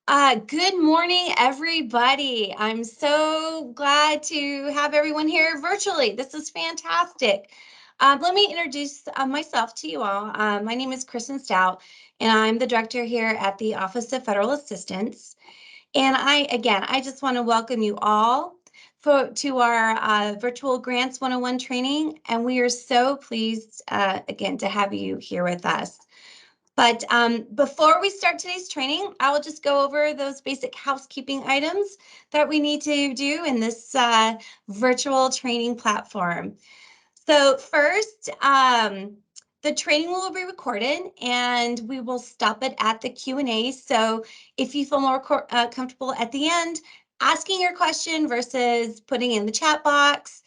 Good morning, everybody. I'm so glad to have everyone here virtually. This is fantastic. Let me introduce myself to you all. My name is Kristen Stout, and I'm the director here at the Office of Federal Assistance. And I just want to welcome you all to our virtual Grants 101 training. And we are so pleased, again, to have you here with us. But before we start today's training, I will just go over those basic housekeeping items that we need to do in this virtual training platform. So first, the training will be recorded and we will stop it at the Q&A. So if you feel more comfortable at the end, asking your question versus putting in the chat box,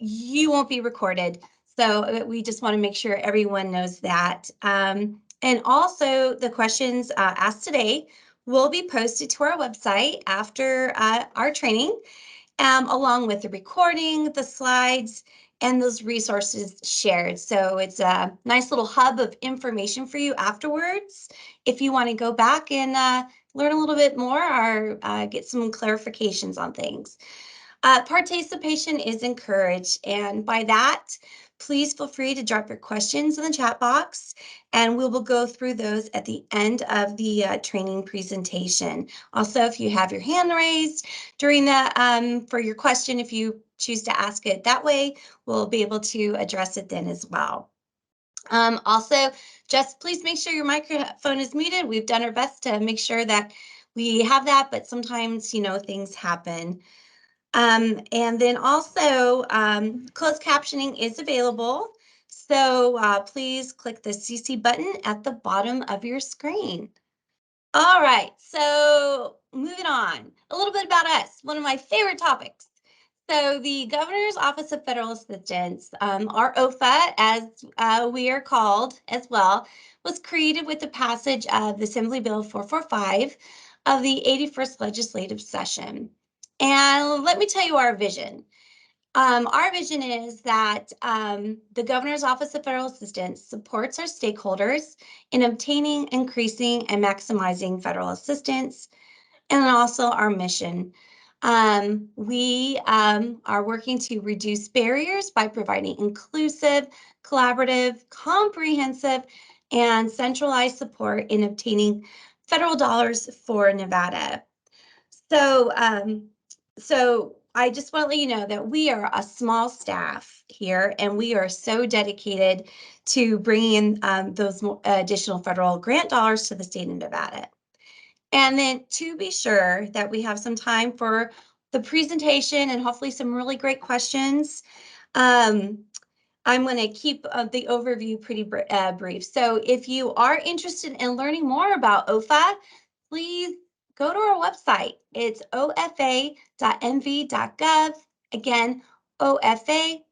you won't be recorded. So we just want to make sure everyone knows that. And also the questions asked today will be posted to our website after our training, along with the recording, the slides, and those resources shared. So it's a nice little hub of information for you afterwards if you want to go back and learn a little bit more or get some clarifications on things. Participation is encouraged, and by that, please feel free to drop your questions in the chat box, and we will go through those at the end of the training presentation. Also, if you have your hand raised during the for your question, if you choose to ask it that way, we'll be able to address it then as well. Also, just please make sure your microphone is muted. We've done our best to make sure that we have that, but sometimes, things happen. And then also, closed captioning is available. So please click the CC button at the bottom of your screen. All right, so moving on, a little bit about us, one of my favorite topics. So the Governor's Office of Federal Assistance, our OFA, as we are called as well, was created with the passage of the Assembly Bill 445 of the 81st legislative session. And let me tell you our vision. Our vision is that the Governor's Office of Federal Assistance supports our stakeholders in obtaining, increasing, and maximizing federal assistance, and also our mission. We are working to reduce barriers by providing inclusive, collaborative, comprehensive, and centralized support in obtaining federal dollars for Nevada. So I just want to let you know that we are a small staff here, and we are so dedicated to bringing in those additional federal grant dollars to the state of Nevada. And then to be sure that we have some time for the presentation and hopefully some really great questions, I'm going to keep the overview pretty brief. So if you are interested in learning more about OFA, please go to our website. It's ofa.nv.gov. Again, ofa.nv.gov.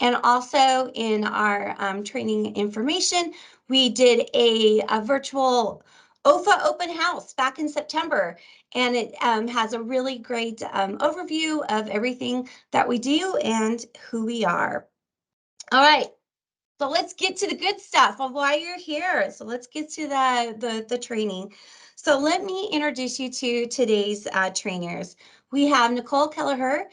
And also in our training information, we did a virtual OFA open house back in September, and it has a really great overview of everything that we do and who we are. All right. So let's get to the good stuff of why you're here. So let's get to the training. So let me introduce you to today's trainers. We have Nicole Kelleher.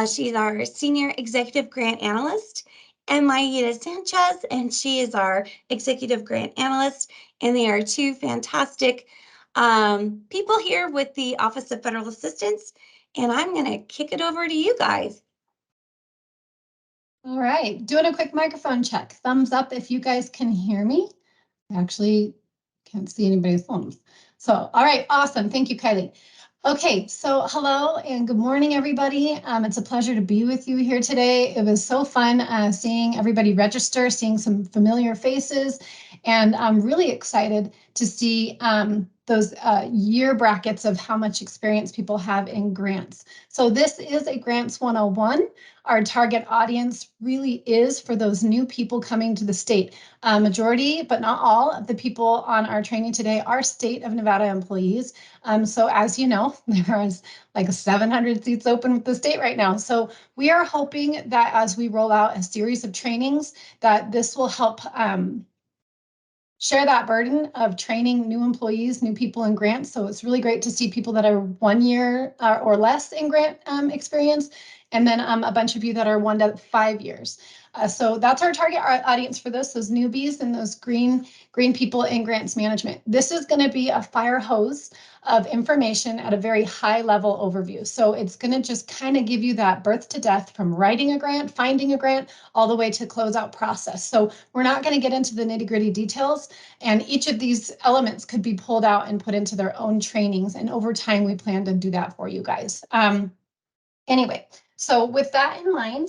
She's our Senior Executive Grant Analyst, and Maida Sanchez, and she is our Executive Grant Analyst. And they are two fantastic people here with the Office of Federal Assistance. And I'm going to kick it over to you guys. All right, doing a quick microphone check. Thumbs up if you guys can hear me. I actually can't see anybody's thumbs. So, all right, awesome. Thank you, Kylie. Okay, so hello and good morning, everybody. It's a pleasure to be with you here today. It was so fun seeing everybody register, seeing some familiar faces, and I'm really excited to see those year brackets of how much experience people have in grants. So this is a Grants 101. Our target audience really is for those new people coming to the state. Majority, but not all, of the people on our training today are state of Nevada employees. So as you know, there is like 700 seats open with the state right now. So we are hoping that as we roll out a series of trainings, that this will help share that burden of training new employees, new people in grants. So it's really great to see people that are 1 year or less in grant experience, and then a bunch of you that are 1 to 5 years. So that's our target audience for those newbies and those green people in grants management. This is going to be a fire hose of information at a very high level overview. So it's going to just kind of give you that birth to death from writing a grant, finding a grant, all the way to closeout process. So we're not going to get into the nitty gritty details, and each of these elements could be pulled out and put into their own trainings. And over time, we plan to do that for you guys. Anyway, so with that in mind,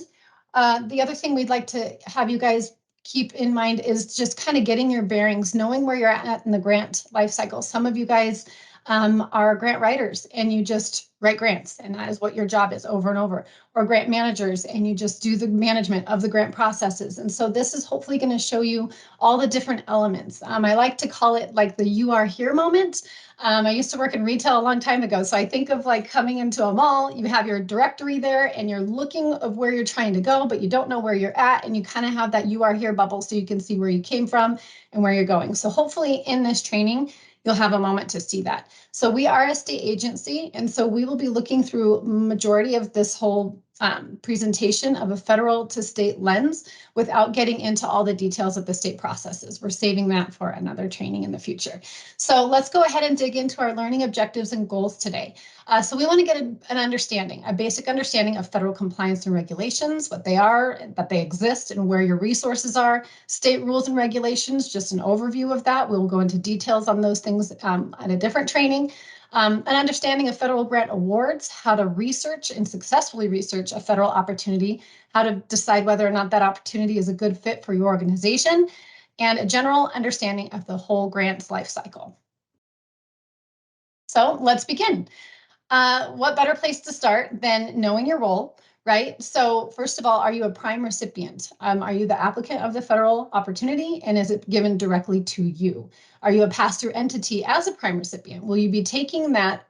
the other thing we'd like to have you guys keep in mind is just kind of getting your bearings, knowing where you're at in the grant life cycle. Some of you guys are grant writers and you just write grants, and that is what your job is over and over, or grant managers and you just do the management of the grant processes. And so this is hopefully going to show you all the different elements. I like to call it like the you are here moment. I used to work in retail a long time ago. So I think of like coming into a mall, you have your directory there and you're looking of where you're trying to go, but you don't know where you're at. And you kind of have that you are here bubble so you can see where you came from and where you're going. So hopefully in this training, you'll have a moment to see that. So we are a state agency, and so we will be looking through majority of this whole presentation of a federal to state lens without getting into all the details of the state processes. We're saving that for another training in the future. So let's go ahead and dig into our learning objectives and goals today. So we want to get an understanding, a basic understanding of federal compliance and regulations, what they are, that they exist, and where your resources are. State rules and regulations, just an overview of that. We'll go into details on those things at a different training. An understanding of federal grant awards, how to research and successfully research a federal opportunity, how to decide whether or not that opportunity is a good fit for your organization, and a general understanding of the whole grants life cycle. So let's begin. What better place to start than knowing your role, right? So first of all, are you a prime recipient? Are you the applicant of the federal opportunity, and is it given directly to you? Are you a pass-through entity as a prime recipient? Will you be taking that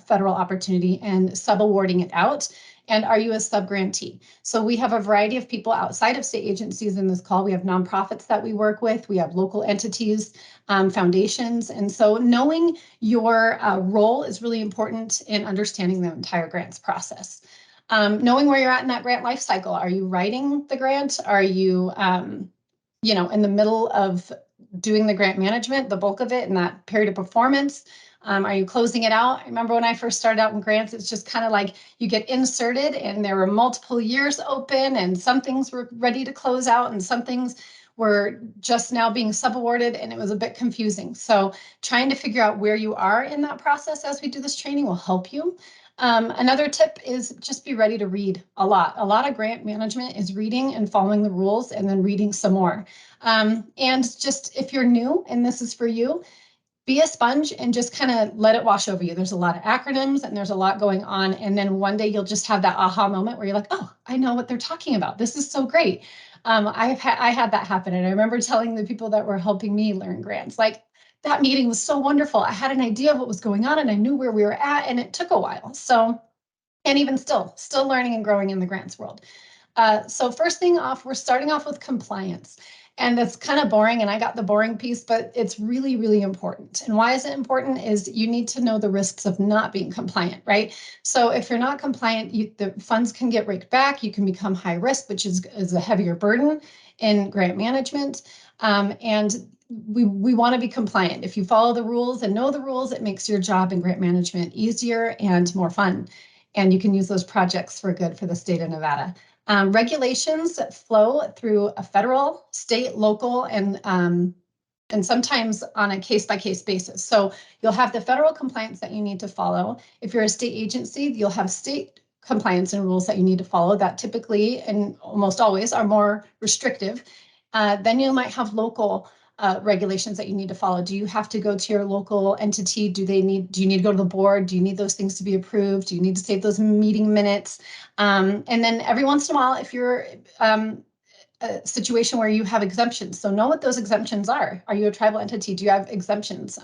federal opportunity and subawarding it out? And are you a subgrantee? So we have a variety of people outside of state agencies in this call. We have nonprofits that we work with. We have local entities, foundations. And so knowing your role is really important in understanding the entire grants process. Knowing where you're at in that grant life cycle. Are you writing the grant? Are you, in the middle of doing the grant management, the bulk of it, in that period of performance? Are you closing it out? I remember when I first started out in grants, it's just kind of like you get inserted and there were multiple years open and some things were ready to close out and some things were just now being subawarded, and it was a bit confusing. So trying to figure out where you are in that process as we do this training will help you. Another tip is just be ready to read a lot. A lot of grant management is reading and following the rules and then reading some more. And just if you're new and this is for you, be a sponge and just kind of let it wash over you. There's a lot of acronyms and there's a lot going on. And then one day you'll just have that aha moment where you're like, oh, I know what they're talking about. This is so great. I had that happen. And I remember telling the people that were helping me learn grants, like, that meeting was so wonderful. I had an idea of what was going on and I knew where we were at, and it took a while. So, and even still learning and growing in the grants world. So first thing off, we're starting off with compliance. And that's kind of boring, and I got the boring piece, but it's really, really important. And why is it important is you need to know the risks of not being compliant, right? So if you're not compliant, the funds can get raked back. You can become high risk, which is a heavier burden in grant management. And we want to be compliant. If you follow the rules and know the rules, it makes your job in grant management easier and more fun. And you can use those projects for good for the state of Nevada. Regulations flow through a federal, state, local, and sometimes on a case-by-case basis. So you'll have the federal compliance that you need to follow. If you're a state agency, you'll have state compliance and rules that you need to follow that typically and almost always are more restrictive. Then you might have local regulations that you need to follow. Do you have to go to your local entity? Do you need to go to the board? Do you need those things to be approved? Do you need to save those meeting minutes? And then every once in a while, if you're a situation where you have exemptions, so know what those exemptions are. Are you a tribal entity? Do you have exemptions?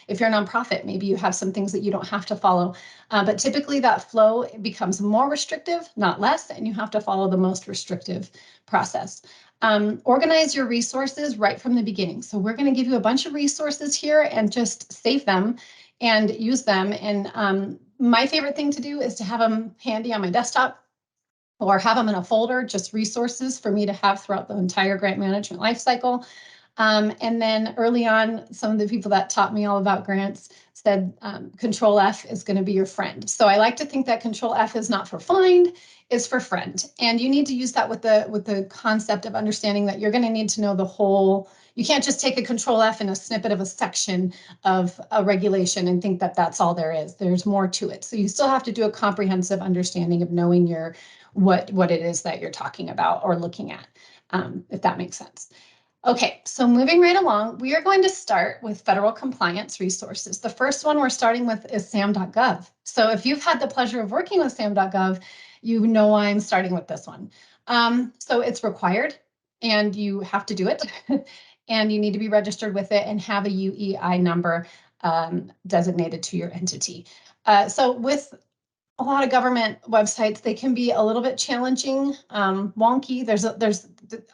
If you're a nonprofit, maybe you have some things that you don't have to follow. But typically that flow becomes more restrictive, not less, and you have to follow the most restrictive process. Organize your resources right from the beginning. So we're going to give you a bunch of resources here and just save them and use them. And my favorite thing to do is to have them handy on my desktop or have them in a folder, just resources for me to have throughout the entire grant management lifecycle. And then early on, some of the people that taught me all about grants said Control F is going to be your friend. So I like to think that Control F is not for find, it's for friend. And you need to use that with the concept of understanding that you're going to need to know the whole. You can't just take a Control F in a snippet of a section of a regulation and think that that's all there is. There's more to it. So you still have to do a comprehensive understanding of knowing your what it is that you're talking about or looking at, if that makes sense. Okay, so moving right along, we are going to start with federal compliance resources. The first one we're starting with is sam.gov. So if you've had the pleasure of working with sam.gov, you know why I'm starting with this one. So it's required and you have to do it and you need to be registered with it and have a UEI number designated to your entity. So with a lot of government websites, they can be a little bit challenging, wonky. There's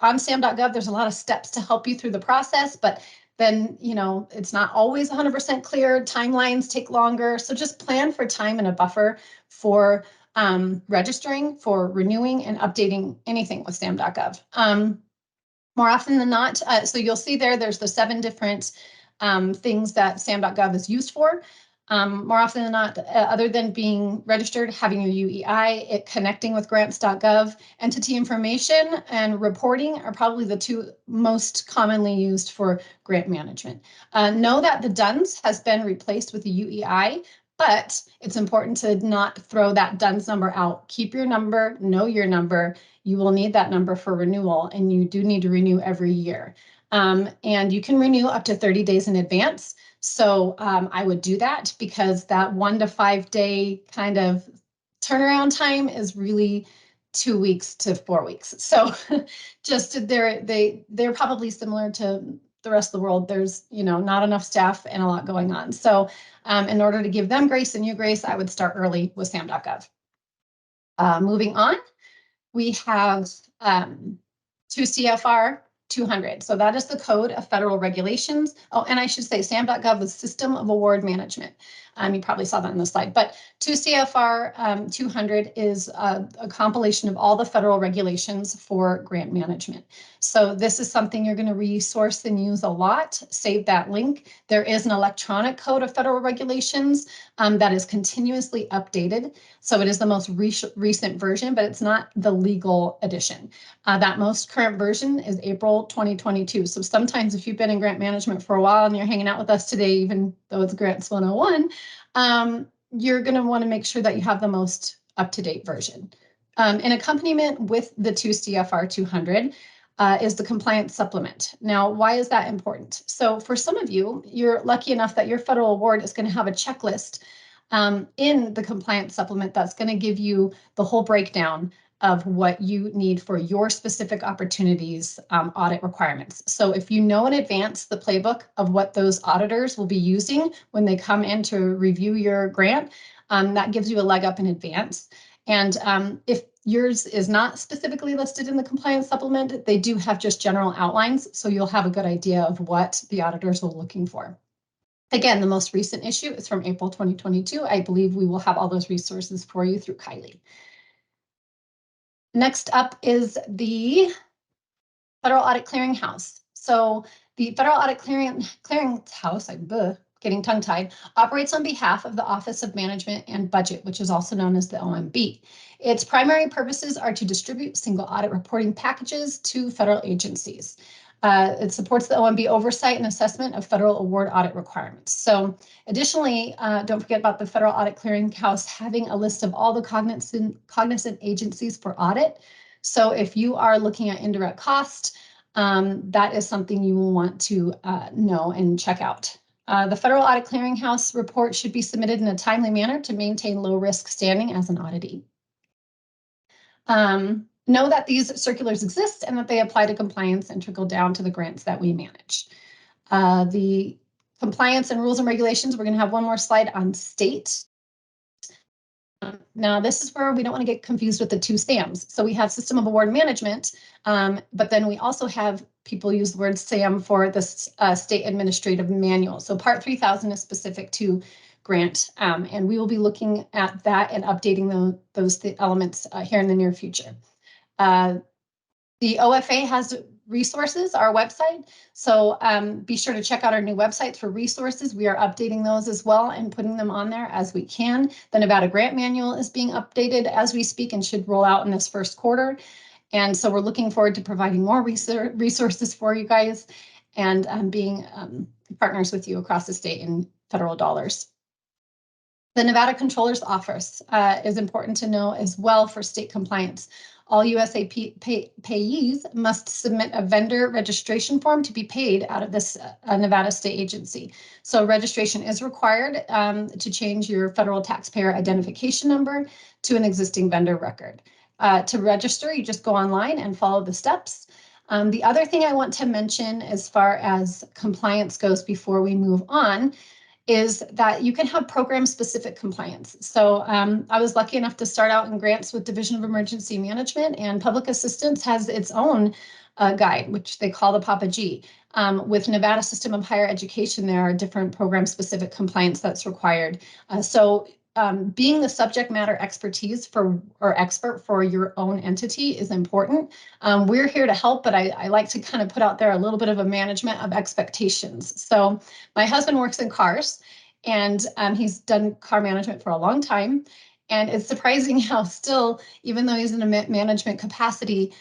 on sam.gov, there's a lot of steps to help you through the process, but then, it's not always 100% clear. Timelines take longer. So just plan for time and a buffer for registering, for renewing and updating anything with sam.gov. More often than not, so you'll see there's the 7 different things that sam.gov is used for. More often than not, other than being registered, having your UEI, it connecting with grants.gov, entity information and reporting are probably the 2 most commonly used for grant management. Know that the DUNS has been replaced with the UEI, but it's important to not throw that DUNS number out. Keep your number, know your number. You will need that number for renewal, and you do need to renew every year. And you can renew up to 30 days in advance. So I would do that because that 1 to 5 day kind of turnaround time is really 2 weeks to 4 weeks. So just they're probably similar to the rest of the world. There's not enough staff and a lot going on. So in order to give them grace and you grace, I would start early with sam.gov. Moving on, we have 2 CFR 200. So that is the code of federal regulations. Oh, and I should say sam.gov is System of Award Management. You probably saw that in the slide, but 2 CFR 200 is a compilation of all the federal regulations for grant management. So this is something you're going to resource and use a lot. Save that link. There is an electronic code of federal regulations that is continuously updated. So it is the most recent version, but it's not the legal edition. That most current version is April 2022. So sometimes if you've been in grant management for a while and you're hanging out with us today, even though it's Grants 101, you're going to want to make sure that you have the most up-to-date version. In accompaniment with the 2 CFR 200 is the compliance supplement. Now, why is that important? So for some of you, you're lucky enough that your federal award is going to have a checklist in the compliance supplement that's going to give you the whole breakdown of what you need for your specific opportunities audit requirements. So if you know in advance the playbook of what those auditors will be using when they come in to review your grant, that gives you a leg up in advance. And if yours is not specifically listed in the compliance supplement, they do have just general outlines, so you'll have a good idea of what the auditors are looking for. Again, the most recent issue is from April 2022. I believe we will have all those resources for you through Kylie. Next up is the Federal Audit Clearinghouse. So the Federal Audit Clearinghouse, I'm getting tongue-tied, operates on behalf of the Office of Management and Budget, which is also known as the OMB. Its primary purposes are to distribute single audit reporting packages to federal agencies. It supports the OMB oversight and assessment of federal award audit requirements. So additionally, don't forget about the Federal Audit Clearinghouse having a list of all the cognizant agencies for audit. So if you are looking at indirect cost, that is something you will want to know and check out. The Federal Audit Clearinghouse report should be submitted in a timely manner to maintain low risk standing as an auditee. Know that these circulars exist and that they apply to compliance and trickle down to the grants that we manage. The compliance and rules and regulations, we're going to have one more slide on state Now, this is where we don't want to get confused with the two SAMs. So we have System of Award Management, but then we also have people use the word SAM for the State Administrative Manual. So Part 3000 is specific to grant, and we will be looking at that and updating those elements here in the near future. The OFA has resources, our website. So be sure to check out our new websites for resources. We are updating those as well and putting them on there as we can. The Nevada Grant Manual is being updated as we speak and should roll out in this first quarter. And so we're looking forward to providing more resources for you guys and being partners with you across the state in federal dollars. The Nevada Controller's Office is important to know as well for state compliance. All USAP payees must submit a vendor registration form to be paid out of this Nevada state agency. So registration is required to change your federal taxpayer identification number to an existing vendor record. To register, you just go online and follow the steps. The other thing I want to mention as far as compliance goes before we move on is that you can have program specific compliance. So I was lucky enough to start out in grants with Division of Emergency Management, and Public Assistance has its own guide, which they call the Papa G. With Nevada System of Higher Education, there are different program specific compliance that's required. So being the subject matter expertise for or expert for your own entity is important. We're here to help, but I like to kind of put out there a little bit of a management of expectations. So my husband works in cars, and he's done car management for a long time. And it's surprising how still, even though he's in a management capacity,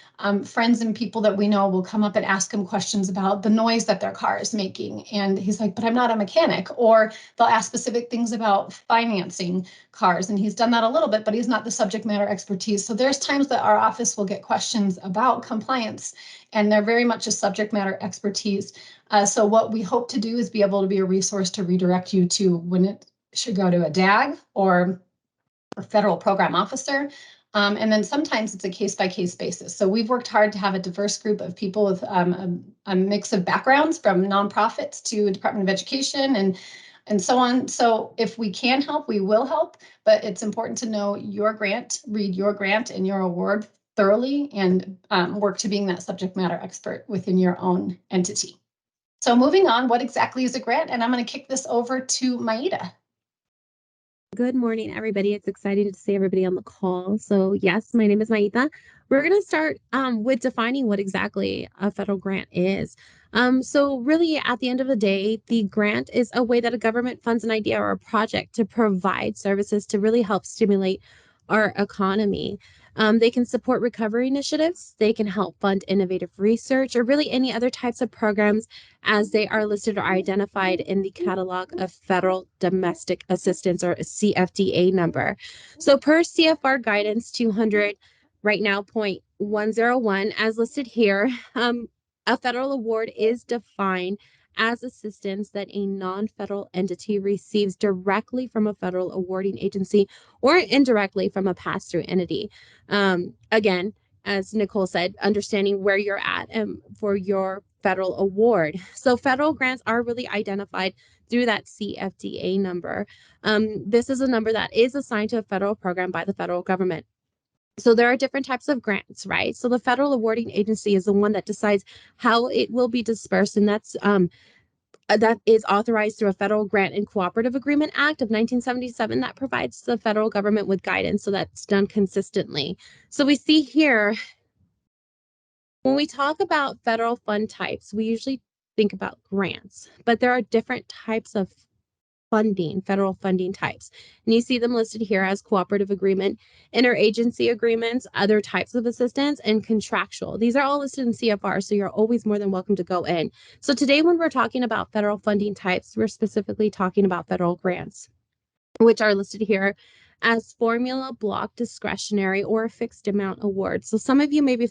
friends and people that we know will come up and ask him questions about the noise that their car is making. And he's like, but I'm not a mechanic. Or they'll ask specific things about financing cars. And he's done that a little bit, but he's not the subject matter expertise. So there's times that our office will get questions about compliance, and they're very much a subject matter expertise. So what we hope to do is be able to be a resource to redirect you to when it should go to a DAG or a federal program officer. And then sometimes it's a case-by-case basis. So we've worked hard to have a diverse group of people with a mix of backgrounds from nonprofits to Department of Education and so on. So if we can help, we will help, but it's important to know your grant, read your grant and your award thoroughly, and work to being that subject matter expert within your own entity. So moving on, what exactly is a grant? And I'm going to kick this over to Maida. Good morning, everybody. It's exciting to see everybody on the call. So yes, my name is Maita. We're going to start with defining what exactly a federal grant is. So really, at the end of the day, the grant is a way that a government funds an idea or a project to provide services to really help stimulate our economy. They can support recovery initiatives. They can help fund innovative research or really any other types of programs as they are listed or identified in the catalog of federal domestic assistance or CFDA number. So per CFR guidance 200 right now 0.101 as listed here, a federal award is defined as assistance that a non-federal entity receives directly from a federal awarding agency or indirectly from a pass-through entity. Again, as Nicole said, understanding where you're at for your federal award. So federal grants are really identified through that CFDA number. This is a number that is assigned to a federal program by the federal government. So there are different types of grants, right? So the federal awarding agency is the one that decides how it will be dispersed, and that is authorized through a Federal Grant and Cooperative Agreement Act of 1977 that provides the federal government with guidance. So that's done consistently. So we see here, when we talk about federal fund types, we usually think about grants, but there are different types of funding, federal funding types. And you see them listed here as cooperative agreement, interagency agreements, other types of assistance, and contractual. These are all listed in CFR, so you're always more than welcome to go in. So today, when we're talking about federal funding types, we're specifically talking about federal grants, which are listed here as formula block discretionary or fixed amount awards. So some of you may be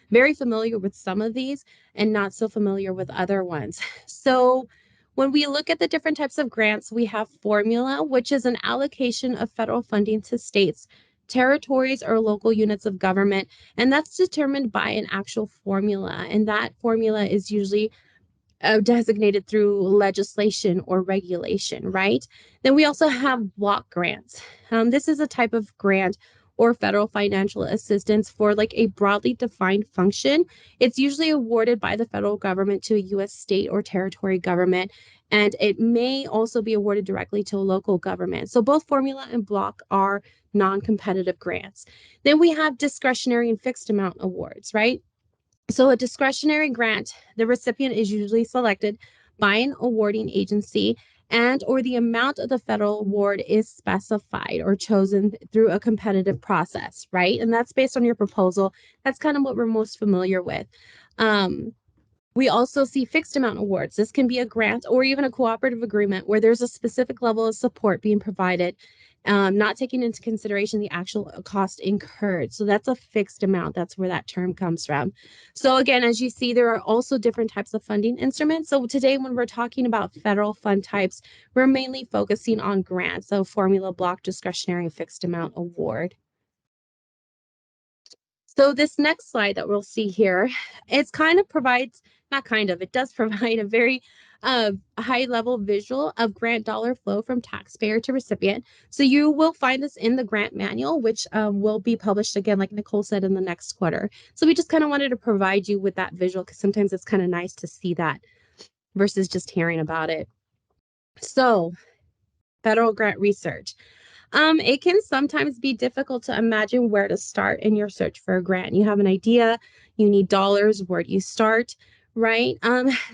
very familiar with some of these and not so familiar with other ones. So when we look at the different types of grants, we have formula, which is an allocation of federal funding to states, territories, or local units of government. And that's determined by an actual formula. And that formula is usually designated through legislation or regulation, right? Then we also have block grants. This is a type of grant or federal financial assistance for like a broadly defined function. It's usually awarded by the federal government to a U.S. state or territory government, and it may also be awarded directly to a local government. So both formula and block are non-competitive grants. Then we have discretionary and fixed amount awards, right? So a discretionary grant, the recipient is usually selected by an awarding agency and or the amount of the federal award is specified or chosen through a competitive process, right? And that's based on your proposal. That's kind of what we're most familiar with. Um, we also see fixed amount awards. This can be a grant or even a cooperative agreement where there's a specific level of support being provided, not taking into consideration the actual cost incurred. So that's a fixed amount. That's where that term comes from. So again, as you see, there are also different types of funding instruments. So today, when we're talking about federal fund types, we're mainly focusing on grants. So formula, block, discretionary, fixed amount award. So this next slide that we'll see here, it's kind of provides, not kind of, it does provide a very high level visual of grant dollar flow from taxpayer to recipient. So you will find this in the grant manual, which will be published again, like Nicole said, in the next quarter. So we just kind of wanted to provide you with that visual because sometimes it's kind of nice to see that versus just hearing about it. So federal grant research. It can sometimes be difficult to imagine where to start in your search for a grant. You have an idea, you need dollars, where do you start, right?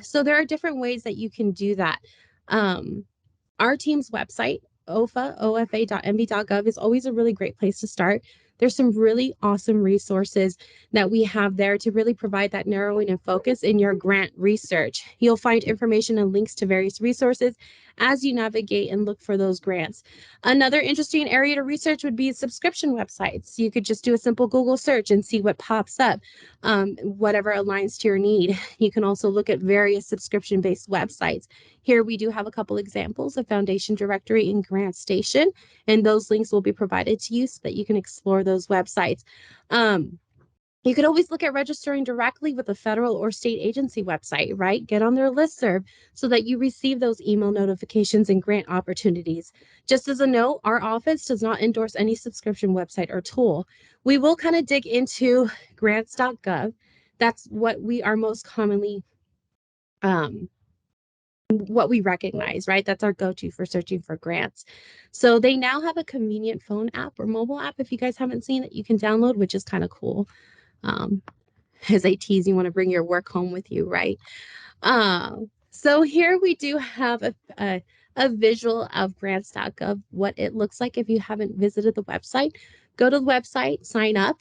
So there are different ways that you can do that. Um, our team's website, ofa.mb.gov, is always a really great place to start. There's some really awesome resources that we have there to really provide that narrowing and focus in your grant research. You'll find information and links to various resources as you navigate and look for those grants. Another interesting area to research would be subscription websites. You could just do a simple Google search and see what pops up, whatever aligns to your need. You can also look at various subscription-based websites. Here we do have a couple examples of Foundation Directory and Grant Station, and those links will be provided to you so that you can explore those websites. You could always look at registering directly with a federal or state agency website, right? Get on their listserv so that you receive those email notifications and grant opportunities. Just as a note, our office does not endorse any subscription website or tool. We will kind of dig into grants.gov. That's what we are most commonly what we recognize, right? That's our go-to for searching for grants. So they now have a convenient phone app or mobile app, if you guys haven't seen it, you can download, which is kind of cool. As I tease, you want to bring your work home with you, right? So here we do have a visual of grants.gov, what it looks like if you haven't visited the website. Go to the website, sign up.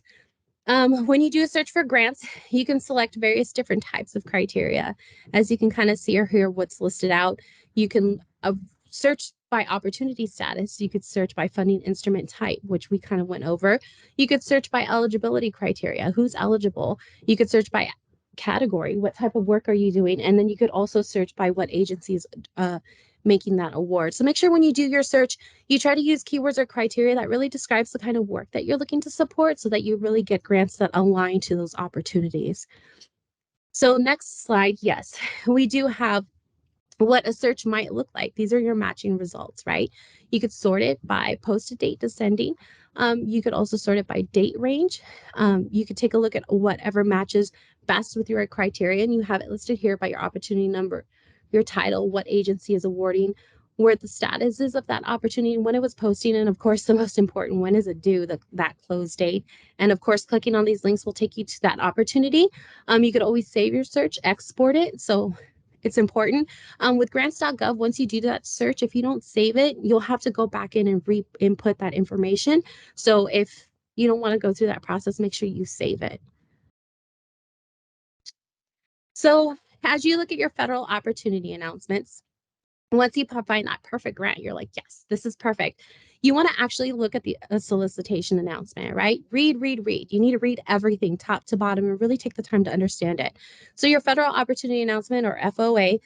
When you do a search for grants, you can select various different types of criteria. As you can kind of see or hear what's listed out, you can search by opportunity status. You could search by funding instrument type, which we kind of went over. You could search by eligibility criteria, who's eligible. You could search by category, what type of work are you doing? And then you could also search by what agencies making that award. So make sure when you do your search, you try to use keywords or criteria that really describes the kind of work that you're looking to support so that you really get grants that align to those opportunities. So next slide, yes, we do have what a search might look like. These are your matching results, right? You could sort it by posted date descending. You could also sort it by date range. You could take a look at whatever matches best with your criteria, and you have it listed here by your opportunity number, your title, what agency is awarding, where the status is of that opportunity, when it was posting, and of course, the most important, when is it due, that close date. And of course, clicking on these links will take you to that opportunity. You could always save your search, export it. So it's important. With grants.gov, once you do that search, if you don't save it, you'll have to go back in and re-input that information. So if you don't want to go through that process, make sure you save it. So as you look at your federal opportunity announcements, once you find that perfect grant, you're like, yes, this is perfect. You want to actually look at the solicitation announcement, right? Read. You need to read everything top to bottom and really take the time to understand it. So your federal opportunity announcement, or FOA,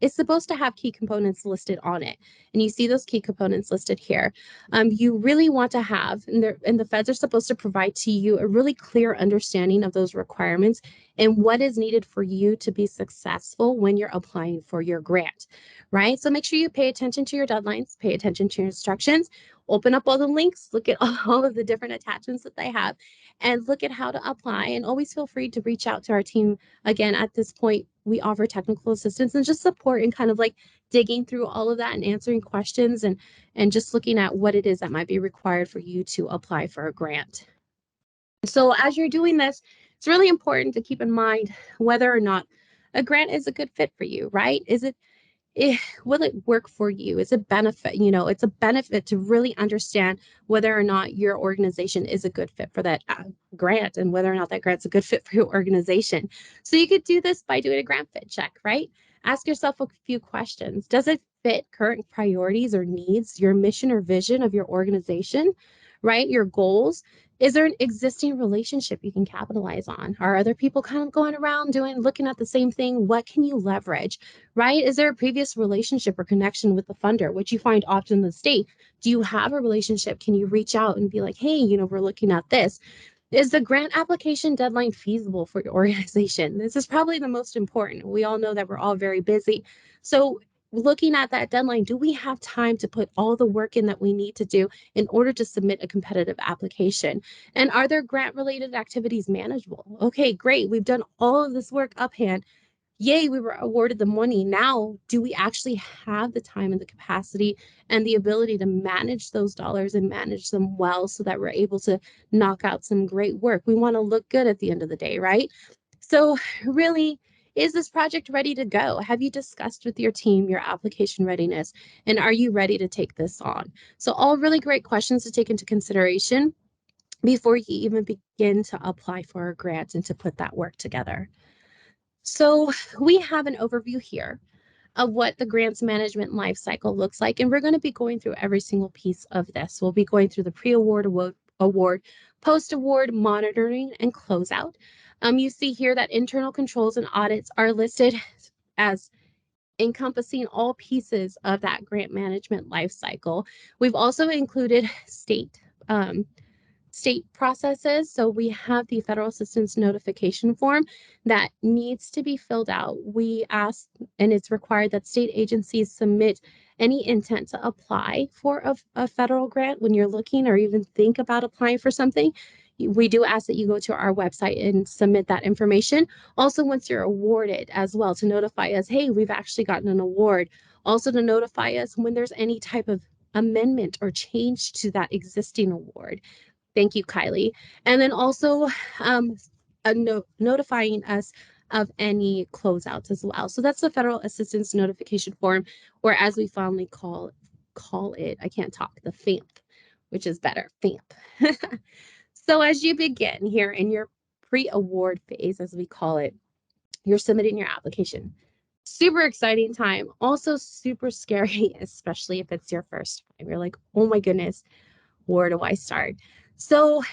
is supposed to have key components listed on it. And you see those key components listed here. You really want to have, and the feds are supposed to provide to you a really clear understanding of those requirements and what is needed for you to be successful when you're applying for your grant, right? So make sure you pay attention to your deadlines, pay attention to your instructions, open up all the links, look at all of the different attachments that they have, and look at how to apply. And always feel free to reach out to our team. Again, at this point, we offer technical assistance and just support and kind of like digging through all of that and answering questions and just looking at what it is that might be required for you to apply for a grant. So as you're doing this, it's really important to keep in mind whether or not a grant is a good fit for you, right? Will it work for you? Is it benefit? It's a benefit to really understand whether or not your organization is a good fit for that grant and whether or not that grant's a good fit for your organization. So you could do this by doing a grant fit check, right? Ask yourself a few questions. Does it fit current priorities or needs, your mission or vision of your organization, right? Your goals? Is there an existing relationship you can capitalize on? Are other people kind of going around looking at the same thing? What can you leverage, right? Is there a previous relationship or connection with the funder, which you find often in the state? Do you have a relationship? Can you reach out and be like, hey, we're looking at this? Is the grant application deadline feasible for your organization? This is probably the most important. We all know that we're all very busy. So looking at that deadline, do we have time to put all the work in that we need to do in order to submit a competitive application? And are there grant related activities manageable? Okay, great. We've done all of this work uphand. Yay, we were awarded the money. Now, do we actually have the time and the capacity and the ability to manage those dollars and manage them well so that we're able to knock out some great work? We want to look good at the end of the day, right? So really, is this project ready to go? Have you discussed with your team your application readiness? And are you ready to take this on? So all really great questions to take into consideration before you even begin to apply for a grant and to put that work together. So we have an overview here of what the grants management life cycle looks like, and we're going to be going through every single piece of this. We'll be going through the pre-award, award, post-award, monitoring, and closeout. You see here that internal controls and audits are listed as encompassing all pieces of that grant management life cycle. We've also included state processes. So we have the federal assistance notification form that needs to be filled out. We ask, and it's required that state agencies submit any intent to apply for a federal grant when you're looking or even think about applying for something. We do ask that you go to our website and submit that information. Also, once you're awarded as well, to notify us, hey, we've actually gotten an award. Also to notify us when there's any type of amendment or change to that existing award. Thank you, Kylie. And then also notifying us of any closeouts as well. So that's the federal assistance notification form, or as we fondly call it, I can't talk, the FAMP, which is better, FAMP. So as you begin here in your pre-award phase, as we call it, you're submitting your application. Super exciting time. Also super scary, especially if it's your first time. You're like, oh my goodness, where do I start? So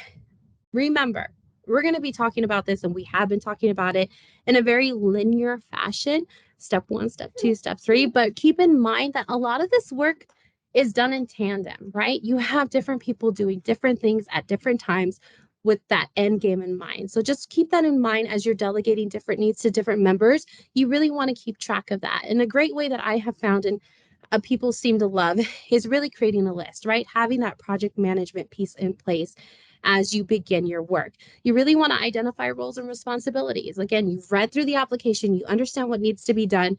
remember, we're going to be talking about this, and we have been talking about it in a very linear fashion, step 1, step 2, step 3. But keep in mind that a lot of this work is done in tandem, right? You have different people doing different things at different times with that end game in mind. So just keep that in mind as you're delegating different needs to different members. You really want to keep track of that. And a great way that I have found, and people seem to love, is really creating a list, right? Having that project management piece in place as you begin your work. You really want to identify roles and responsibilities. Again, you've read through the application, you understand what needs to be done.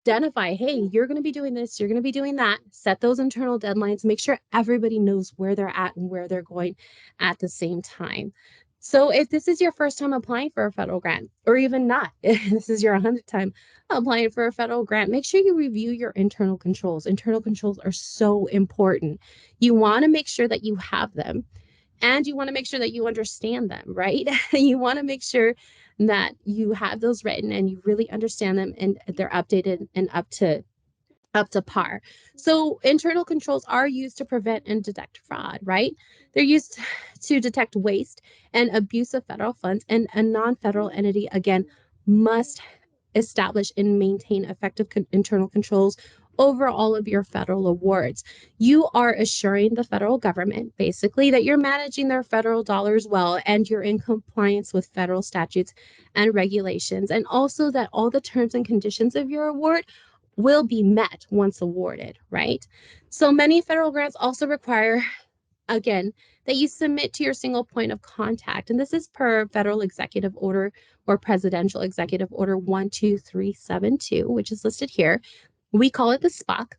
Identify, hey, you're going to be doing this, you're going to be doing that. Set those internal deadlines. Make sure everybody knows where they're at and where they're going at the same time. So if this is your first time applying for a federal grant, or even not, if this is your 100th time applying for a federal grant, make sure you review your internal controls. Internal controls are so important. You want to make sure that you have them, and you want to make sure that you understand them, right? You want to make sure that you have those written and you really understand them and they're updated and up to par. So internal controls are used to prevent and detect fraud, right? They're used to detect waste and abuse of federal funds, and a non-federal entity, again, must establish and maintain effective internal controls over all of your federal awards. You are assuring the federal government basically that you're managing their federal dollars well and you're in compliance with federal statutes and regulations, and also that all the terms and conditions of your award will be met once awarded, right? So many federal grants also require, again, that you submit to your single point of contact. And this is per Federal Executive Order or Presidential Executive Order 12372, which is listed here. We call it the SPOC.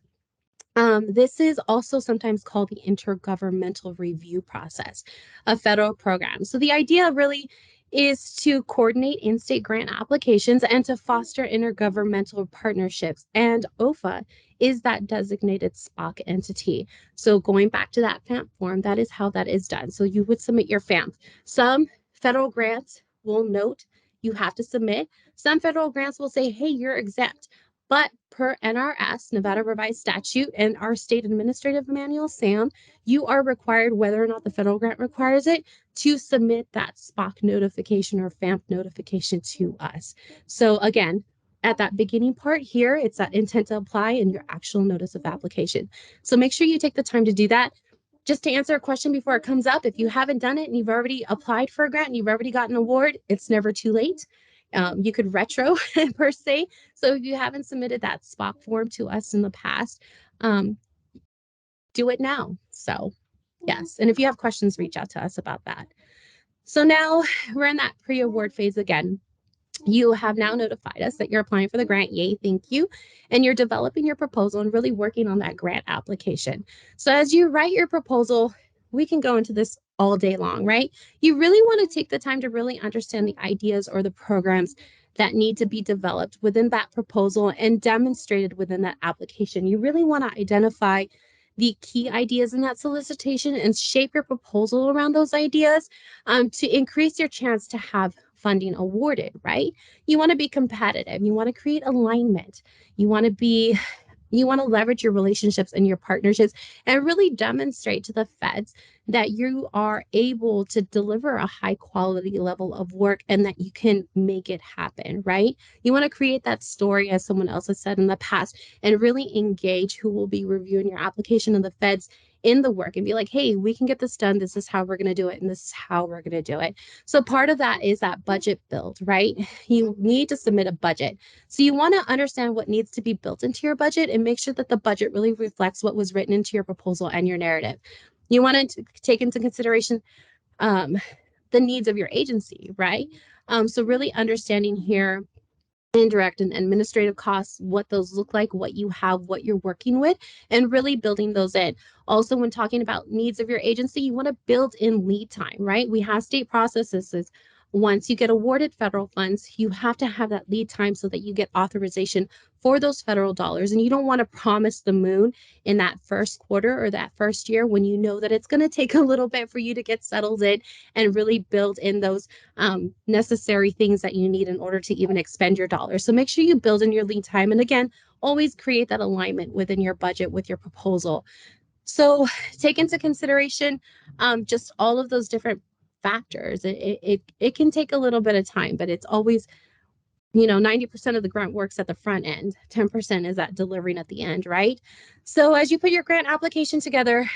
This is also sometimes called the intergovernmental review process of federal programs. So the idea really is to coordinate in-state grant applications and to foster intergovernmental partnerships. And OFA is that designated SPOC entity. So going back to that FAMP form, that is how that is done. So you would submit your FAMP. Some federal grants will note you have to submit. Some federal grants will say, hey, you're exempt. But per NRS, Nevada Revised Statute, and our state administrative manual, SAM, you are required, whether or not the federal grant requires it, to submit that SPOC notification or FAMP notification to us. So again, at that beginning part here, it's that intent to apply and your actual notice of application. So make sure you take the time to do that. Just to answer a question before it comes up, if you haven't done it and you've already applied for a grant and you've already gotten an award, it's never too late. You could retro per se. So if you haven't submitted that SPOC form to us in the past, do it now. So yes, and if you have questions, reach out to us about that. So now we're in that pre-award phase again. You have now notified us that you're applying for the grant. Yay, thank you. And you're developing your proposal and really working on that grant application. So as you write your proposal, we can go into this all day long, right? You really want to take the time to really understand the ideas or the programs that need to be developed within that proposal and demonstrated within that application. You really want to identify the key ideas in that solicitation and shape your proposal around those ideas to increase your chance to have funding awarded, right? You want to be competitive. You want to create alignment. You want to leverage your relationships and your partnerships and really demonstrate to the feds that you are able to deliver a high quality level of work and that you can make it happen, right? You want to create that story, as someone else has said in the past, and really engage who will be reviewing your application and the feds in the work and be like, hey, we can get this done. This is how we're going to do it. And this is how we're going to do it. So part of that is that budget build, right? You need to submit a budget. So you want to understand what needs to be built into your budget and make sure that the budget really reflects what was written into your proposal and your narrative. You want to take into consideration the needs of your agency, right? So really understanding here indirect and administrative costs, what those look like, what you have, what you're working with, and really building those in. Also, when talking about needs of your agency, you want to build in lead time, right? We have state processes. Once you get awarded federal funds, you have to have that lead time so that you get authorization for those federal dollars. And you don't want to promise the moon in that first quarter or that first year when you know that it's going to take a little bit for you to get settled in and really build in those necessary things that you need in order to even expend your dollars. So make sure you build in your lead time. And again, always create that alignment within your budget with your proposal. So take into consideration just all of those different factors. It can take a little bit of time, but it's always, 90% of the grant works at the front end, 10% is at delivering at the end, right? So as you put your grant application together,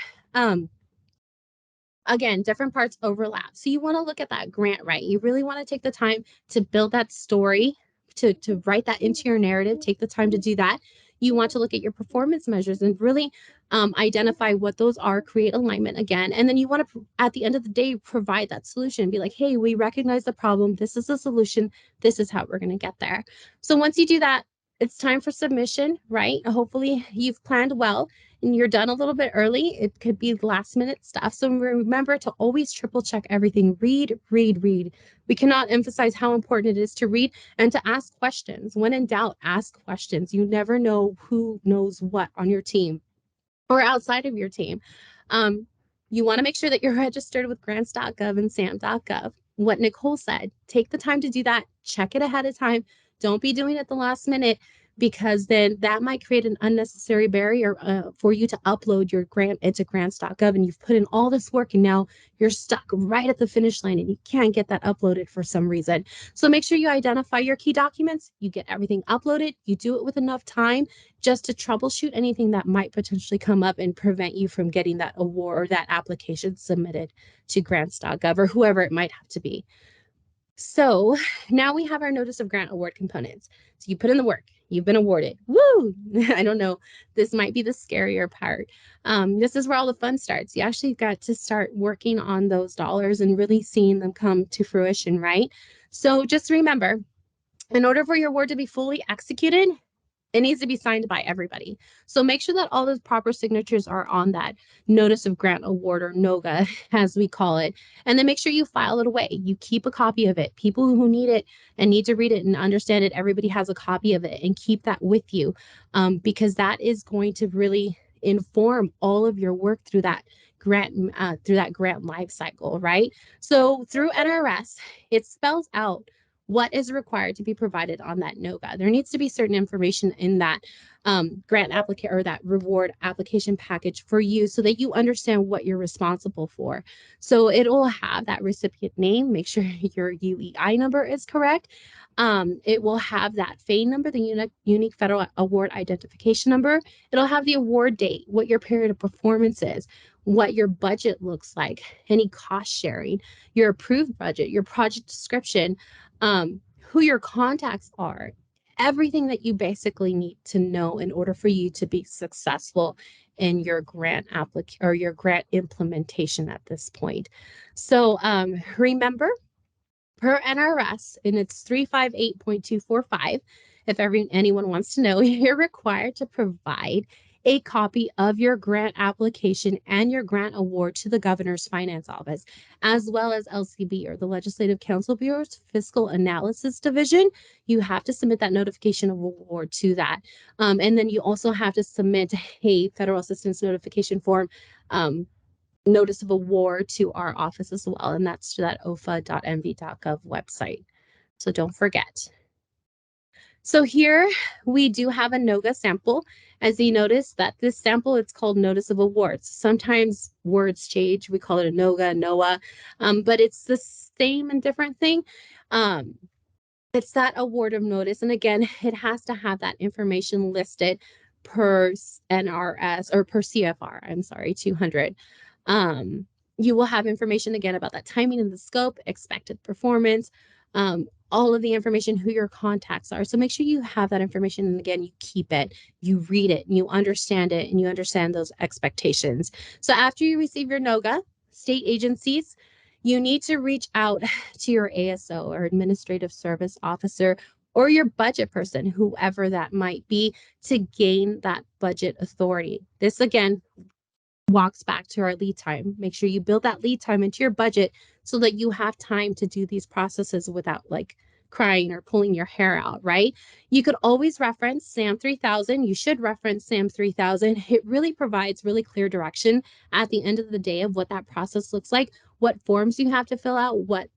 again, different parts overlap. So you want to look at that grant, right? You really want to take the time to build that story, to write that into your narrative, take the time to do that. You want to look at your performance measures and really identify what those are, create alignment again. And then you want to, at the end of the day, provide that solution. Be like, hey, we recognize the problem. This is the solution. This is how we're going to get there. So once you do that, it's time for submission, right? Hopefully you've planned well and you're done a little bit early. It could be last minute stuff. So remember to always triple check everything. Read, read, read. We cannot emphasize how important it is to read and to ask questions. When in doubt, ask questions. You never know who knows what on your team or outside of your team. You want to make sure that you're registered with grants.gov and sam.gov. What Nicole said, take the time to do that. Check it ahead of time. Don't be doing it the last minute. because then that might create an unnecessary barrier for you to upload your grant into grants.gov, and you've put in all this work and now you're stuck right at the finish line and you can't get that uploaded for some reason. So make sure you identify your key documents, you get everything uploaded, you do it with enough time just to troubleshoot anything that might potentially come up and prevent you from getting that award or that application submitted to grants.gov or whoever it might have to be. So now we have our notice of grant award components. So you put in the work, you've been awarded. Woo! I don't know. This might be the scarier part. This is where all the fun starts. You actually got to start working on those dollars and really seeing them come to fruition, right? So just remember, in order for your award to be fully executed, it needs to be signed by everybody. So make sure that all those proper signatures are on that notice of grant award, or NOGA, as we call it. And then make sure you file it away. You keep a copy of it. People who need it and need to read it and understand it, everybody has a copy of it, and keep that with you, because that is going to really inform all of your work through that grant life cycle, right? So through NRS, it spells out what is required to be provided on that NOGA. There needs to be certain information in that grant application or that reward application package for you so that you understand what you're responsible for. So it will have that recipient name. Make sure your UEI number is correct. It will have that FAIN number, the unique federal award identification number. It'll have the award date, what your period of performance is, what your budget looks like, any cost sharing, your approved budget, your project description, who your contacts are, everything that you basically need to know in order for you to be successful in your grant or your grant implementation at this point. So remember, per NRS, and it's 358.245, if anyone wants to know, you're required to provide a copy of your grant application and your grant award to the governor's finance office, as well as LCB, or the Legislative Council Bureau's Fiscal Analysis Division. You have to submit that notification of award to that. And then you also have to submit a federal assistance notification form, notice of award, to our office as well, and that's to that ofa.mv.gov website. So don't forget. So here we do have a NOGA sample. As you notice that this sample, it's called Notice of Awards. Sometimes words change. We call it a NOGA, NOAA, but it's the same and different thing. It's that award of notice. And again, it has to have that information listed per NRS, or per CFR, I'm sorry, 200. You will have information again about that timing and the scope, expected performance, all of the information, who your contacts are. So make sure you have that information. And again, you keep it, you read it, and you understand it, and you understand those expectations. So after you receive your NOGA, state agencies, you need to reach out to your ASO, or administrative service officer, or your budget person, whoever that might be, to gain that budget authority. This again walks back to our lead time. Make sure you build that lead time into your budget so that you have time to do these processes without like crying or pulling your hair out, right? You could always reference SAM 3000. You should reference SAM 3000. It really provides really clear direction at the end of the day of what that process looks like, what forms you have to fill out, what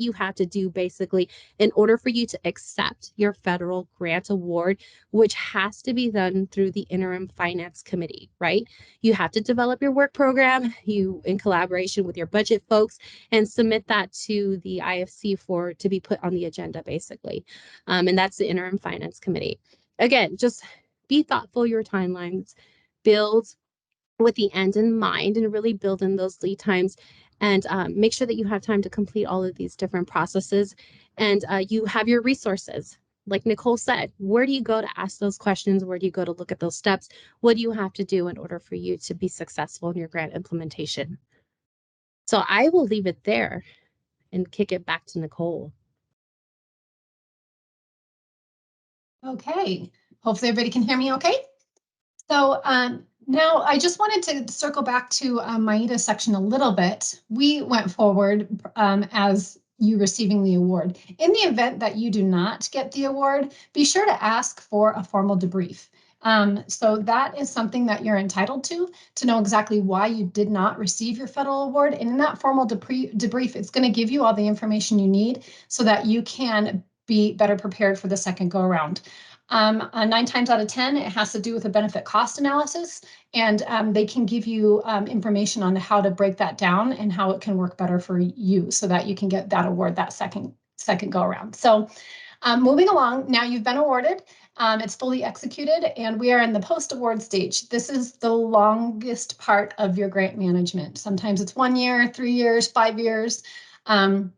you have to do basically in order for you to accept your federal grant award, which has to be done through the interim finance committee, right? You have to develop your work program, you in collaboration with your budget folks, and submit that to the IFC to be put on the agenda basically. And that's the interim finance committee. Again, just be thoughtful your timelines, build with the end in mind, and really build in those lead times, and make sure that you have time to complete all of these different processes, and you have your resources. Like Nicole said, where do you go to ask those questions? Where do you go to look at those steps? What do you have to do in order for you to be successful in your grant implementation? So I will leave it there and kick it back to Nicole. Okay, hopefully everybody can hear me okay. So now I just wanted to circle back to Maida's section a little bit. We went forward as you receiving the award. In the event that you do not get the award, be sure to ask for a formal debrief. So that is something that you're entitled to know exactly why you did not receive your federal award. And in that formal debrief, it's going to give you all the information you need so that you can be better prepared for the second go around. 9 times out of 10, it has to do with a benefit cost analysis, and they can give you information on how to break that down and how it can work better for you so that you can get that award that second go around. So moving along, now you've been awarded. It's fully executed, and we are in the post-award stage. This is the longest part of your grant management. Sometimes it's 1 year, 3 years, 5 years. And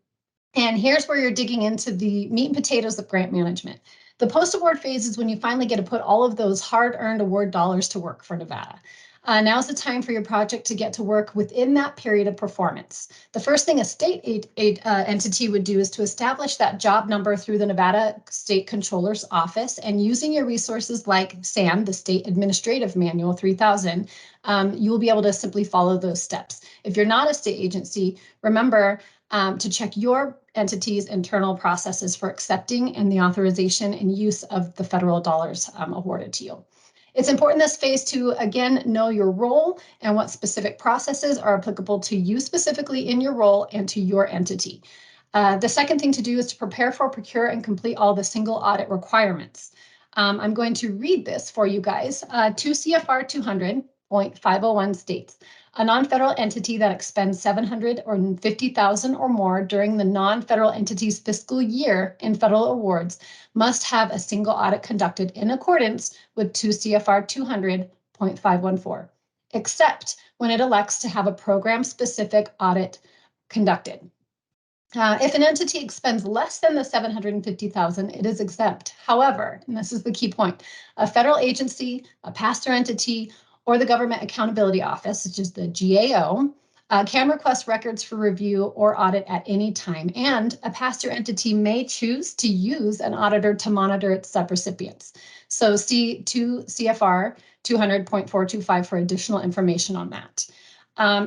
here's where you're digging into the meat and potatoes of grant management. The post-award phase is when you finally get to put all of those hard-earned award dollars to work for Nevada. Now's the time for your project to get to work within that period of performance. The first thing a state entity would do is to establish that job number through the Nevada State Controller's Office, and using your resources like SAM, the State Administrative Manual 3000, you will be able to simply follow those steps. If you're not a state agency, remember to check your entity's internal processes for accepting and the authorization and use of the federal dollars awarded to you. It's important this phase to, again, know your role and what specific processes are applicable to you specifically in your role and to your entity. The second thing to do is to prepare for, procure, and complete all the single audit requirements. I'm going to read this for you guys. 2 CFR 200.501 states, a non-federal entity that expends $750,000 or more during the non-federal entity's fiscal year in federal awards must have a single audit conducted in accordance with 2 CFR 200.514, except when it elects to have a program-specific audit conducted. If an entity expends less than the $750,000, it is exempt. However, and this is the key point, a federal agency, a pass-through entity, or the Government Accountability Office, which is the GAO, can request records for review or audit at any time, and a pass-through entity may choose to use an auditor to monitor its subrecipients. So see 2 CFR 200.425 for additional information on that.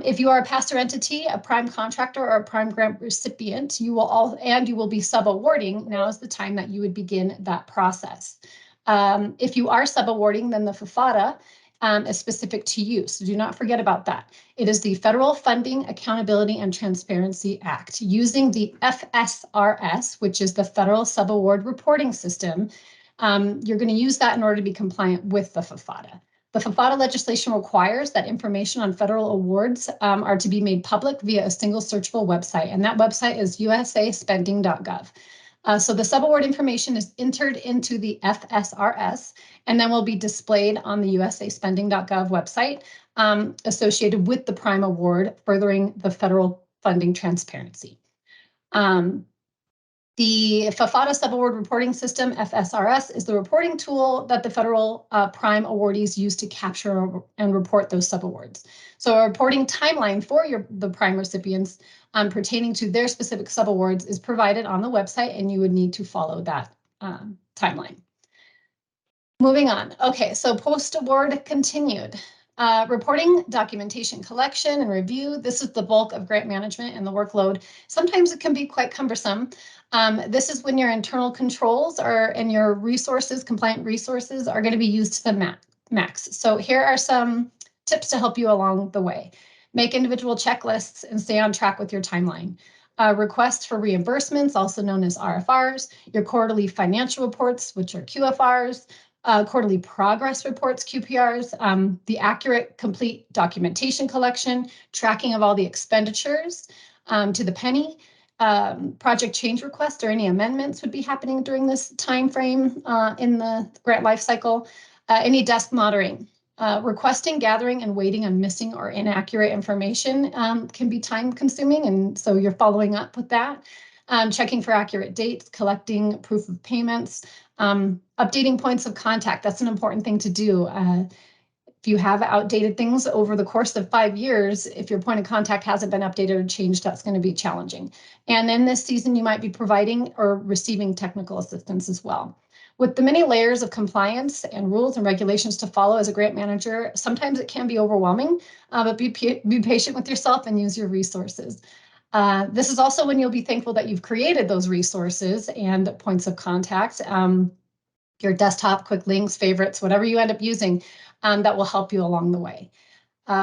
If you are a pass-through entity, a prime contractor, or a prime grant recipient, you will be sub-awarding. Now is the time that you would begin that process. If you are sub-awarding, then the FFATA is specific to you, so do not forget about that. It is the Federal Funding, Accountability, and Transparency Act. Using the FSRS, which is the Federal Subaward Reporting System, you're going to use that in order to be compliant with the FFATA. The FFATA legislation requires that information on federal awards are to be made public via a single searchable website, and that website is usaspending.gov. So the subaward information is entered into the FSRS and then will be displayed on the usaspending.gov website associated with the prime award, furthering the federal funding transparency. The FFATA Subaward Reporting System, FSRS, is the reporting tool that the federal prime awardees use to capture and report those subawards. So a reporting timeline for the prime recipients pertaining to their specific subawards is provided on the website, and you would need to follow that timeline. Moving on. Okay, so post-award continued. Reporting, documentation collection, and review. This is the bulk of grant management and the workload. Sometimes it can be quite cumbersome. This is when your internal controls and your resources, compliant resources, are going to be used to the max. So here are some tips to help you along the way. Make individual checklists and stay on track with your timeline. Requests for reimbursements, also known as RFRs, your quarterly financial reports, which are QFRs, quarterly progress reports, QPRs, the accurate, complete documentation collection, tracking of all the expenditures to the penny, project change requests or any amendments would be happening during this time frame in the grant life cycle, any desk monitoring. Requesting, gathering, and waiting on missing or inaccurate information can be time consuming, and so you're following up with that. Checking for accurate dates, collecting proof of payments, updating points of contact. That's an important thing to do. If you have outdated things over the course of 5 years, if your point of contact hasn't been updated or changed, that's going to be challenging. And in this season, you might be providing or receiving technical assistance as well. With the many layers of compliance and rules and regulations to follow as a grant manager, sometimes it can be overwhelming, but be patient with yourself and use your resources. This is also when you'll be thankful that you've created those resources and points of contact, your desktop, quick links, favorites, whatever you end up using, that will help you along the way.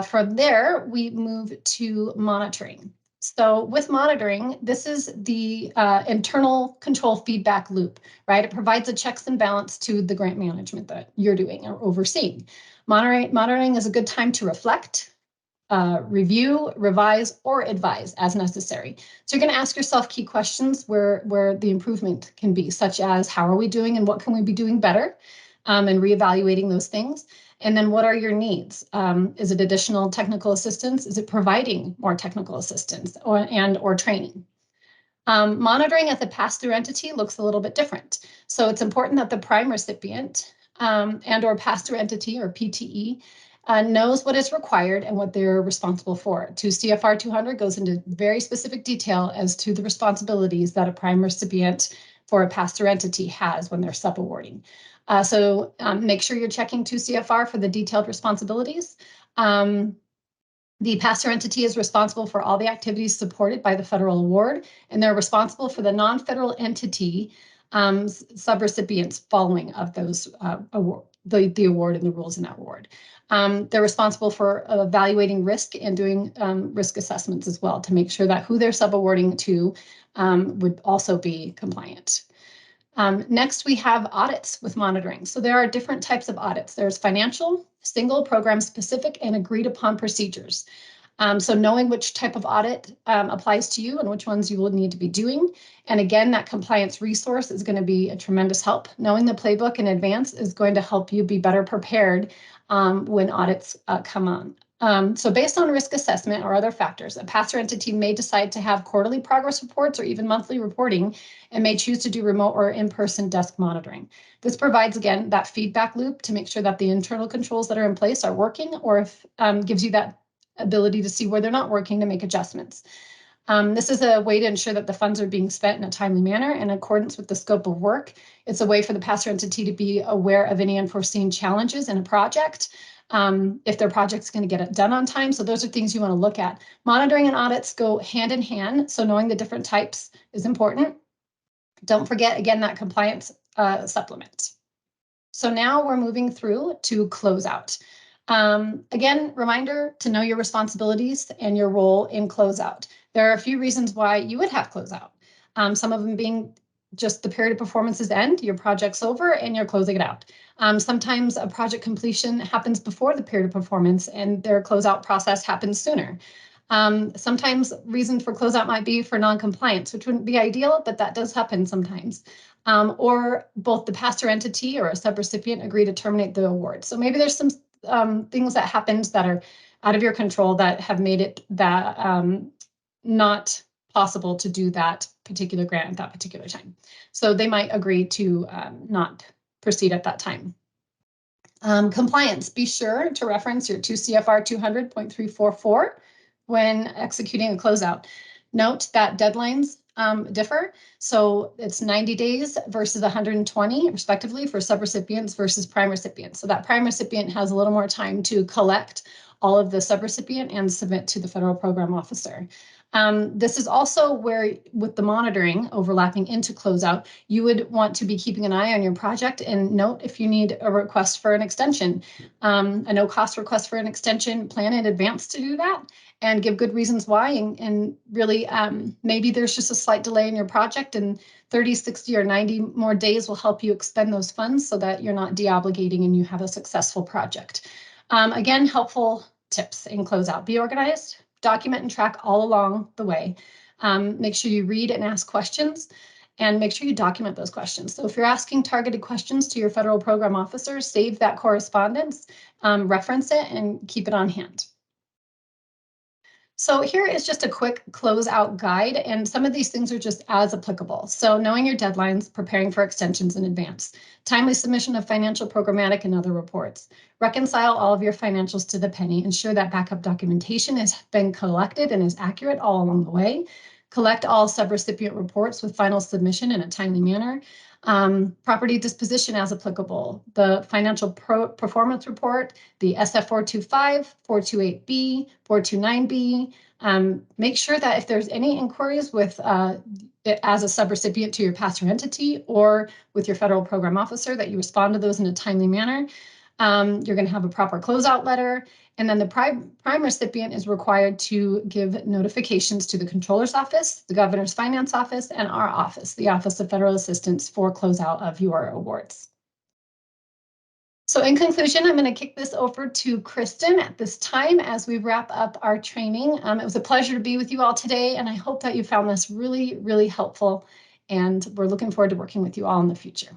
From there, we move to monitoring. So with monitoring, this is the internal control feedback loop, right? It provides a checks and balance to the grant management that you're doing or overseeing. Monitoring is a good time to reflect, review, revise, or advise as necessary. So you're going to ask yourself key questions where the improvement can be, such as how are we doing and what can we be doing better, and reevaluating those things. And then what are your needs? Is it additional technical assistance? Is it providing more technical assistance or training? Monitoring at the pass-through entity looks a little bit different. So it's important that the prime recipient and or pass-through entity or PTE knows what is required and what they're responsible for. 2 CFR 200 goes into very specific detail as to the responsibilities that a prime recipient for a pass-through entity has when they're sub-awarding. So make sure you're checking 2 CFR for the detailed responsibilities. The pass-through entity is responsible for all the activities supported by the federal award, and they're responsible for the non-federal entity subrecipients following of those award, the award and the rules in that award. They're responsible for evaluating risk and doing risk assessments as well to make sure that who they're sub-awarding to would also be compliant. Next, we have audits with monitoring. So there are different types of audits. There's financial, single, program specific, and agreed upon procedures. So knowing which type of audit applies to you and which ones you will need to be doing. And again, that compliance resource is going to be a tremendous help. Knowing the playbook in advance is going to help you be better prepared when audits come on. So based on risk assessment or other factors, a pass-through entity may decide to have quarterly progress reports or even monthly reporting and may choose to do remote or in-person desk monitoring. This provides, again, that feedback loop to make sure that the internal controls that are in place are working, or if gives you that ability to see where they're not working to make adjustments. This is a way to ensure that the funds are being spent in a timely manner in accordance with the scope of work. It's a way for the pass-through entity to be aware of any unforeseen challenges in a project, if their project's going to get it done on time. So those are things you want to look at. Monitoring and audits go hand in hand, so knowing the different types is important. Don't forget, again, that compliance supplement. So now we're moving through to closeout. Again, reminder to know your responsibilities and your role in closeout. There are a few reasons why you would have closeout. Some of them being just the period of performance's end, your project's over and you're closing it out. Sometimes a project completion happens before the period of performance and their closeout process happens sooner. Sometimes reason for closeout might be for non-compliance, which wouldn't be ideal, but that does happen sometimes. Or both the pass-through entity or a subrecipient agree to terminate the award. So maybe there's some things that happened that are out of your control that have made it that not possible to do that particular grant at that particular time. So they might agree to not proceed at that time. Compliance, be sure to reference your 2 CFR 200.344 when executing a closeout. Note that deadlines differ. So it's 90 days versus 120 respectively for subrecipients versus prime recipients. So that prime recipient has a little more time to collect all of the subrecipient and submit to the federal program officer. This is also where, with the monitoring overlapping into closeout, you would want to be keeping an eye on your project and note if you need a request for an extension, a no-cost request for an extension, plan in advance to do that and give good reasons why. And really, maybe there's just a slight delay in your project and 30, 60, or 90 more days will help you expend those funds so that you're not de-obligating and you have a successful project. Again, helpful tips in closeout. Be organized, document and track all along the way. Make sure you read and ask questions and make sure you document those questions. So if you're asking targeted questions to your federal program officer, save that correspondence, reference it, and keep it on hand. So here is just a quick closeout guide, and some of these things are just as applicable. So knowing your deadlines, preparing for extensions in advance, timely submission of financial, programmatic, and other reports, reconcile all of your financials to the penny, ensure that backup documentation has been collected and is accurate all along the way, collect all subrecipient reports with final submission in a timely manner, property disposition as applicable, the financial performance report, the SF 425, 428B, 429B. Make sure that if there's any inquiries with as a subrecipient to your pass-through entity or with your federal program officer, that you respond to those in a timely manner. You're going to have a proper closeout letter, and then the prime recipient is required to give notifications to the Controller's Office, the Governor's Finance Office, and our office, the Office of Federal Assistance, for closeout of your awards. So in conclusion, I'm going to kick this over to Kristen at this time as we wrap up our training. It was a pleasure to be with you all today, and I hope that you found this really, really helpful, and we're looking forward to working with you all in the future.